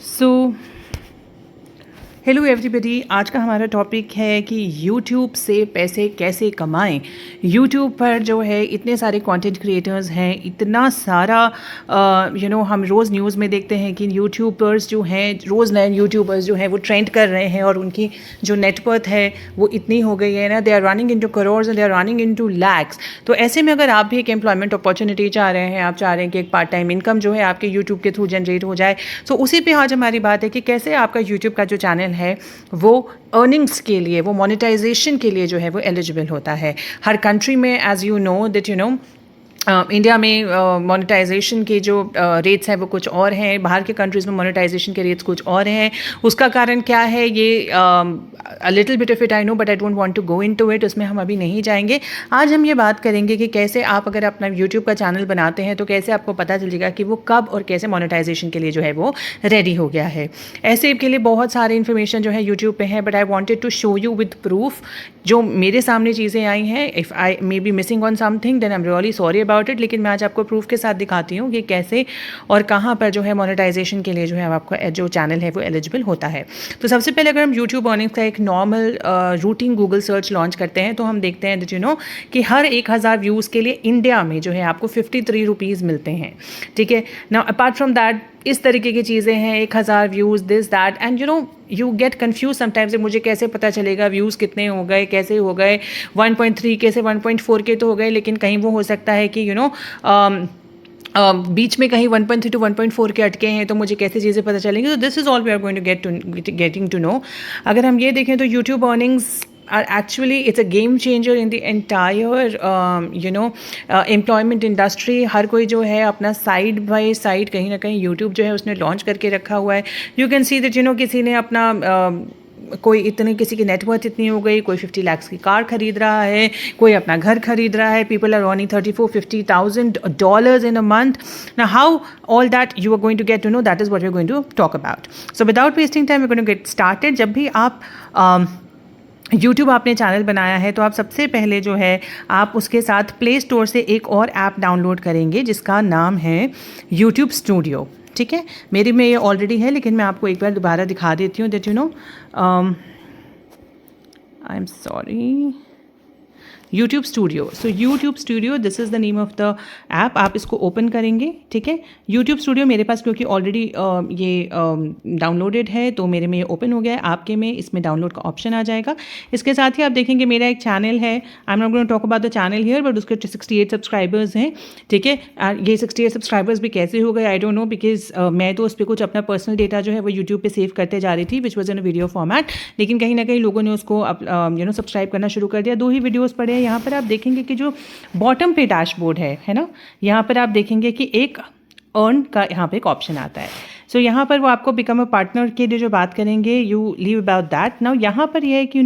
So hello everybody, आज का हमारा टॉपिक है कि यूट्यूब से पैसे कैसे कमाएं। यूट्यूब पर जो है इतने सारे कंटेंट क्रिएटर्स हैं, इतना सारा हम रोज़ न्यूज़ में देखते हैं कि यूट्यूबर्स जो हैं, रोज़ नए यूट्यूबर्स जो हैं वो ट्रेंड कर रहे हैं और उनकी जो नेटवर्थ है वो इतनी हो गई है ना, they are running into crores and they are running into lakhs. तो ऐसे में अगर आप भी एक एम्प्लॉयमेंट अपॉर्चुनिटी चाह रहे हैं, आप चाह रहे हैं कि एक पार्ट टाइम इनकम जो है आपके यूट्यूब के थ्रू जनरेट हो जाए, तो उसी पे आज हमारी बात है कि कैसे आपका यूट्यूब का जो चैनल है वो अर्निंग्स के लिए, वो मोनेटाइजेशन के लिए जो है वो एलिजिबल होता है। हर कंट्री में as you know that India में मोनेटाइजेशन के जो रेट्स हैं वो कुछ और हैं, बाहर के कंट्रीज़ में मोनेटाइजेशन के रेट्स कुछ और हैं। उसका कारण क्या है ये a little bit of it I know, but I don't want to go into it, उसमें हम अभी नहीं जाएंगे। आज हम ये बात करेंगे कि कैसे आप अगर अपना यूट्यूब का चैनल बनाते हैं तो कैसे आपको पता चलेगा कि वो कब और कैसे मोनेटाइजेशन के लिए जो है वो रेडी हो गया है। ऐसे के लिए बहुत सारे इन्फॉर्मेशन जो है यूट्यूब पे है, but I wanted to show you with proof. जो मेरे सामने चीज़ें आई हैं, if I may be missing on something then I am really sorry about it, लेकिन मैं आज आपको प्रूफ के साथ दिखाती हूँ कि कैसे और कहाँ पर जो है मोनेटाइजेशन के लिए जो है आपका जो चैनल है वो एलिजिबल होता है। तो सबसे पहले अगर हम यूट्यूब अर्निंग्स का एक normal routine Google search launch करते हैं तो हम देखते हैं दैट कि हर 1000 व्यूज़ के लिए इंडिया में जो है आपको 53 रुपीज़ मिलते हैं। ठीक है ना, अपार्ट फ्रॉम दैट इस तरीके की चीज़ें हैं, 1000 views this that and you get confuse sometimes, मुझे कैसे पता चलेगा व्यूज़ कितने हो गए, कैसे हो गए 1.3 के से 1.4 के तो हो गए, लेकिन कहीं वो हो सकता है कि बीच में कहीं 1.3 टू 1.4 के अटके हैं, तो मुझे कैसे चीज़ें पता चलेंगी। तो this is all we are going to getting to know. अगर हम ये देखें तो YouTube earnings are actually it's a game changer in the entire employment industry। हर कोई जो है अपना साइड बाय साइड कहीं ना कहीं यूट्यूब जो है उसने लॉन्च करके रखा हुआ है। यू कैन सी दैट किसी ने अपना किसी की नेटवर्थ इतनी हो गई, कोई 50 लाख की कार खरीद रहा है, कोई अपना घर खरीद रहा है। People are earning $34,000-50,000 in a month. Now how all that you are going to get to know, that is what we are going to talk about. So without wasting time we are going to get started. जब भी आप YouTube आपने channel बनाया है तो आप सबसे पहले जो है आप उसके साथ प्ले स्टोर से एक और ऐप डाउनलोड करेंगे जिसका नाम है यूट्यूब स्टूडियो। ठीक है, मेरे में ये ऑलरेडी है, लेकिन मैं आपको एक बार दोबारा दिखा देती हूँ that I am sorry, YouTube studio. So YouTube studio, this is the name of the app. आप इसको ओपन करेंगे। ठीक है, यूट्यूब स्टूडियो मेरे पास क्योंकि ऑलरेडी ये डाउनलोडेड है तो मेरे में ये ओपन हो गया है। आपके में इसमें डाउनलोड का ऑप्शन आ जाएगा। इसके साथ ही आप देखेंगे मेरा एक चैनल है। I am not going to talk about the channel here, but उसके 68 सब्सक्राइबर्स हैं। ठीक है, ये 68 सब्सक्राइबर्स भी कैसे हो गए आई डोंट नो, बिकॉज मैं तो उस पर कुछ अपना पर्सनल डेटा जो है वो यूट्यूब पे सेव करते जा रही थी, which was in video format, लेकिन कहीं ना कहीं लोगों ने उसको सब्सक्राइब करना शुरू कर दिया। 2 ही वीडियोज़ पड़े। यहाँ पर आप देखेंगे कि जो बॉटम पे डैशबोर्ड है ना, यहाँ पर आप देखेंगे कि एक अर्न का यहाँ पे एक ऑप्शन आता है। सो यहाँ पर वो आपको बिकम अ पार्टनर के लिए जो बात करेंगे, you leave about that. Now यहाँ पर यह है कि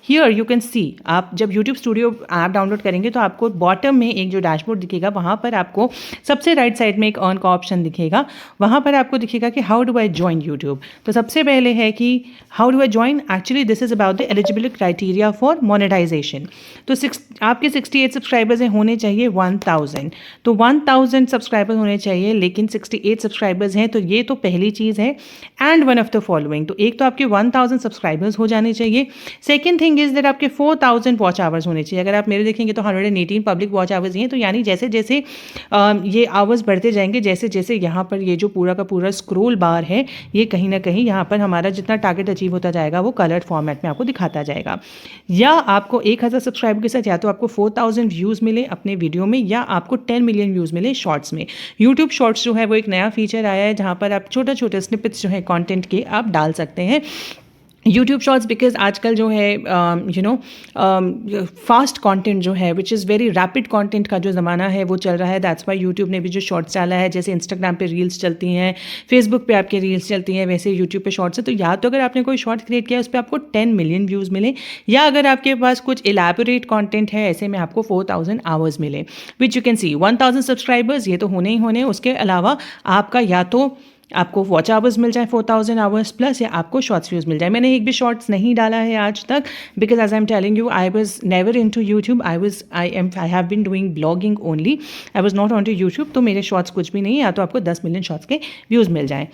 हियर यू कैन सी, आप जब यूट्यूब स्टूडियो ऐप डाउनलोड करेंगे तो आपको बॉटम में एक जो डैशबोर्ड दिखेगा, वहाँ पर आपको सबसे राइट साइड में एक अर्न का ऑप्शन दिखेगा। वहाँ पर आपको दिखेगा कि how do I join YouTube. तो सबसे पहले है कि how do I join, actually this is about the eligibility criteria for monetization. तो आपके 68 सब्सक्राइबर्स होने चाहिए 1000, तो 1000 सब्सक्राइबर्स होने चाहिए, लेकिन 68 सब्सक्राइबर्स हैं, तो ये तो पहली चीज़ है। And one of the following, तो एक तो आपके 1000 सब्सक्राइबर्स हो जाने चाहिए। सेकंड थिंग इज दैट आपके 4000 वॉच आवर्स होने चाहिए। अगर आप मेरे देखेंगे तो 118 पब्लिक वॉच आवर्स हैं, तो यानी जैसे जैसे ये आवर्स बढ़ते जाएंगे, जैसे जैसे यहाँ पर ये जो पूरा का पूरा स्क्रोल बार है, ये कहीं ना कहीं यहाँ पर हमारा जितना टारगेट अचीव होता जाएगा वो कलर्ड फॉर्मेट में आपको दिखाता जाएगा। या आपको 1000 सब्सक्राइबर के साथ या तो आपको 4000 व्यूज़ मिले अपने वीडियो में, या आपको 10 मिलियन व्यूज़ मिले शॉर्ट्स में। यूट्यूब शॉर्ट्स जो है वो एक नया फीचर आया है जहाँ पर आप छोटे छोटे स्निपेट्स जो है कंटेंट के आप डाल सकते हैं। यूट्यूब शॉर्ट्स बिकॉज आजकल जो है फास्ट कंटेंट जो है which is very rapid content का जो ज़माना है वो चल रहा है। दैट्स वाई यूट्यूब ने भी जो शॉर्ट्स डाला है, जैसे इंस्टाग्राम पे रील्स चलती हैं, फेसबुक पे आपके रील्स चलती हैं, वैसे यूट्यूब पे शॉर्ट्स है। तो या तो अगर आपने कोई शॉर्ट क्रिएट किया उस पर आपको 10 मिलियन व्यूज़ मिले, या अगर आपके पास कुछ एलैबोरेट कंटेंट है ऐसे में आपको 4000 आवर्स मिले, which you can see 1000 subscribers ये तो होने ही होने। उसके अलावा आपका या तो आपको वॉच आवर्स मिल जाए 4000 आवर्स प्लस, या आपको शॉर्ट्स व्यूज़ मिल जाए। मैंने एक भी शॉर्ट्स नहीं डाला है आज तक, because as I am telling you I was never into YouTube, I have been doing blogging only, I was not onto YouTube. तो मेरे शॉर्ट्स कुछ भी नहीं है, या तो आपको 10 मिलियन शॉर्ट्स के व्यूज़ मिल जाएँ।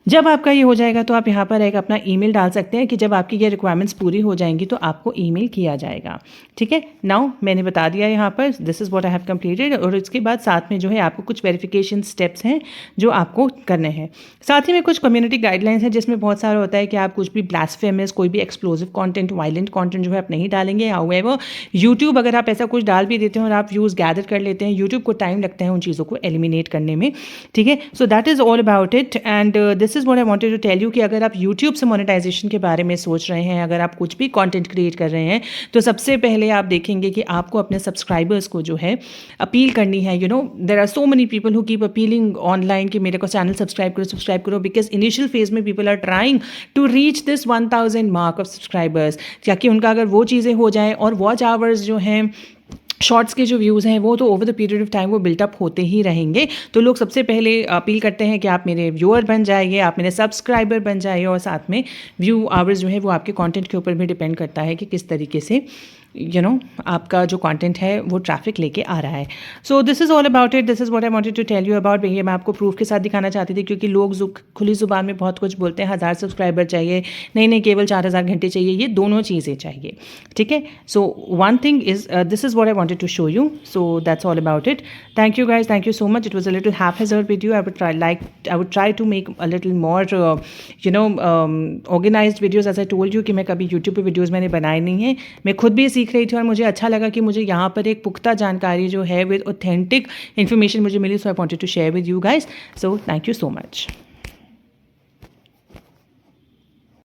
जब आपका ये हो जाएगा तो आप यहाँ पर एक अपना ईमेल डाल सकते हैं कि जब आपकी ये रिक्वायरमेंट्स पूरी हो जाएंगी तो आपको ईमेल किया जाएगा। ठीक है, नाउ मैंने बता दिया यहाँ पर this is what I have completed. और इसके बाद साथ में जो है आपको कुछ वेरिफिकेशन स्टेप्स हैं जो आपको करने हैं। साथ ही में कुछ कम्युनिटी गाइडलाइंस हैं जिसमें बहुत सारा होता है कि आप कुछ भी ब्लास्फेमस, कोई भी एक्सप्लोजिव कंटेंट, वायलेंट कंटेंट जो है आप नहीं डालेंगे। हाउएवर यूट्यूब अगर आप ऐसा कुछ डाल भी देते हैं और आप व्यूज़ गैदर कर लेते हैं, यूट्यूब को टाइम लगता है उन चीज़ों को एलिमिनेट करने में। ठीक है, so that is all about it and this is what I wanted to tell you कि अगर आप यूट्यूब से मोनेटाइजेशन के बारे में सोच रहे हैं, अगर आप कुछ भी कंटेंट क्रिएट कर रहे हैं, तो सबसे पहले आप देखेंगे कि आपको अपने सब्सक्राइबर्स को जो है अपील करनी है। There are so many people who keep appealing online कि मेरे को चैनल सब्सक्राइब करो, बिकॉज इनिशियल फेज में people are trying to reach this 1000 mark of subscribers, ताकि उनका अगर वो चीज़ें हो जाएं और वॉच आवर्स जो हैं, शॉर्ट्स के जो व्यूज़ हैं वो तो over the period of time वो बिल्टअप होते ही रहेंगे। तो लोग सबसे पहले अपील करते हैं कि आप मेरे व्यूअर बन जाइए, आप मेरे सब्सक्राइबर बन जाइए, और साथ में व्यू आवर्स जो है वो आपके कंटेंट के ऊपर भी डिपेंड करता है कि किस तरीके से आपका जो कंटेंट है वो ट्रैफिक लेके आ रहा है। So this is all about it, this is what I wanted to tell you about. भैया मैं आपको प्रूफ के साथ दिखाना चाहती थी, क्योंकि लोग खुली ज़ुबान में बहुत कुछ बोलते हैं, 1000 सब्सक्राइबर चाहिए, नहीं केवल 4000 घंटे चाहिए, ये दोनों चीज़ें चाहिए। ठीक है, so one thing is this is what I wanted to show you, so that's all about it. Thank you guys, thank you so much. It was a little haphazard video. I would try to make a little more organized videos, as I told you कि मैं कभी YouTube पे videos मैंने बनाए नहीं हैं, मैं खुद भी सीख रही थी और मुझे अच्छा लगा कि मुझे यहाँ पर एक पुख्ता जानकारी जो है विद ऑथेंटिक इन्फॉर्मेशन मुझे मिली, so I wanted to share with you guys. So thank you so much.